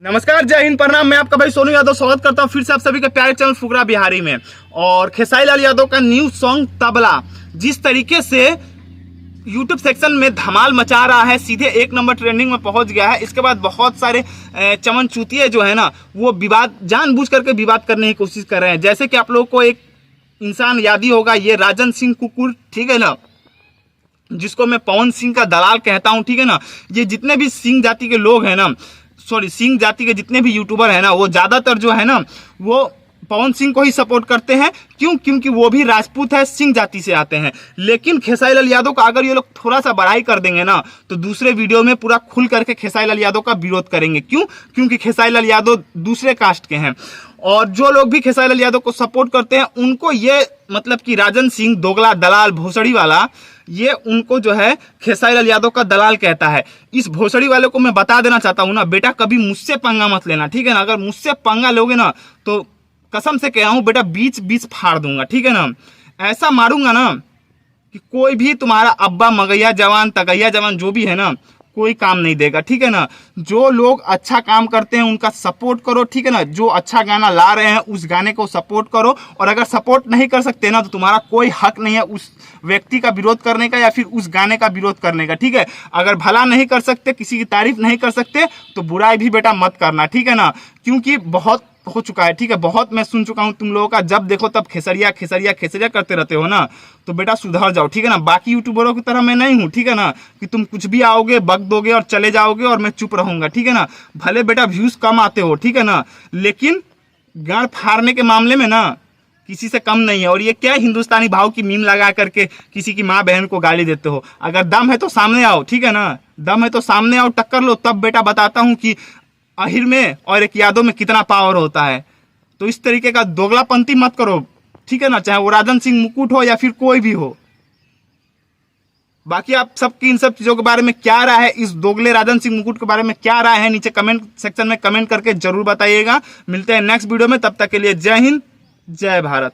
नमस्कार, जय हिंद, प्रणाम। मैं आपका भाई सोनू यादव स्वागत करता हूं फिर से आप सभी के प्यारे चैनल फुकरा बिहारी में। और खेसारी लाल यादव का न्यू सॉन्ग तबला जिस तरीके से यूट्यूब सेक्शन में धमाल मचा रहा है, सीधे 1 नंबर ट्रेंडिंग में पहुंच गया है। इसके बाद बहुत सारे चमन चूतिए जो है ना, वो विवाद जानबूझ करके विवाद करने की कोशिश कर रहे हैं। जैसे कि आप लोगों को एक इंसान याद ही होगा, ये राजन सिंह कुकुर, ठीक है ना, जिसको मैं पवन सिंह का दलाल कहता हूं, ठीक है ना। ये जितने भी सिंह जाति के लोग हैं ना, सिंह जाति के जितने भी यूट्यूबर हैं ना, वो ज्यादातर जो है ना, वो पवन सिंह को ही सपोर्ट करते हैं। क्यों? क्योंकि वो भी राजपूत है, सिंह जाति से आते हैं। लेकिन खेसारी लाल यादव का अगर ये लोग थोड़ा सा बड़ाई कर देंगे ना, तो दूसरे वीडियो में पूरा खुल करके खेसारी लाल यादव का विरोध करेंगे। क्यों? क्योंकि खेसारी लाल यादव दूसरे कास्ट के हैं। और जो लोग भी खेसारी लाल यादव को सपोर्ट करते हैं, उनको ये मतलब कि राजन सिंह दोगला दलाल भोसड़ी वाला, ये उनको जो है खेसारी लाल यादव का दलाल कहता है। इस भोसड़ी वाले को मैं बता देना चाहता हूं ना, बेटा कभी मुझसे पंगा मत लेना, ठीक है ना। अगर मुझसे पंगा लोगे ना, तो कसम से कह रहा हूं बेटा, बीच फाड़ दूंगा, ठीक है ना। ऐसा मारूंगा ना कि कोई भी तुम्हारा अब्बा मगैया जवान तगैया जवान जो भी है ना, कोई काम नहीं देगा, ठीक है ना। जो लोग अच्छा काम करते हैं उनका सपोर्ट करो, ठीक है ना। जो अच्छा गाना ला रहे हैं उस गाने को सपोर्ट करो। और अगर सपोर्ट नहीं कर सकते ना, तो तुम्हारा कोई हक नहीं है उस व्यक्ति का विरोध करने का या फिर उस गाने का विरोध करने का, ठीक है। अगर भला नहीं कर सकते, किसी की तारीफ नहीं कर सकते, तो बुराई भी बेटा मत करना, ठीक है ना। क्योंकि बहुत हो चुका है, ठीक है। बहुत मैं सुन चुका हूं तुम लोगों का, जब देखो तब खेसरिया खेसरिया खेसरिया करते रहते हो ना, तो बेटा सुधर जाओ, ठीक है ना। बाकी यूट्यूबरों की तरह मैं नहीं हूं, ठीक है ना, कि तुम कुछ भी आओगे बक दोगे और चले जाओगे और मैं चुप रहूंगा, ठीक है ना। भले बेटा व्यूज कम आते हो, ठीक है ना, लेकिन गाड़ फाड़ने के मामले में ना किसी से कम नहीं है। और ये क्या हिंदुस्तानी भाव की मीम लगा करके किसी की माँ बहन को गाली देते हो। अगर दम है तो सामने आओ, ठीक है ना। दम है तो सामने आओ, टक्कर लो, तब बेटा बताता हूं कि आहिर में और एक यादव में कितना पावर होता है। तो इस तरीके का दोगलापंती मत करो, ठीक है ना, चाहे वो राजन सिंह मुकुट हो या फिर कोई भी हो। बाकी आप सबकी इन सब चीजों के बारे में क्या राय है, इस दोगले राजन सिंह मुकुट के बारे में क्या राय है, नीचे कमेंट सेक्शन में कमेंट करके जरूर बताइएगा। मिलते हैं नेक्स्ट वीडियो में, तब तक के लिए जय हिंद, जय भारत।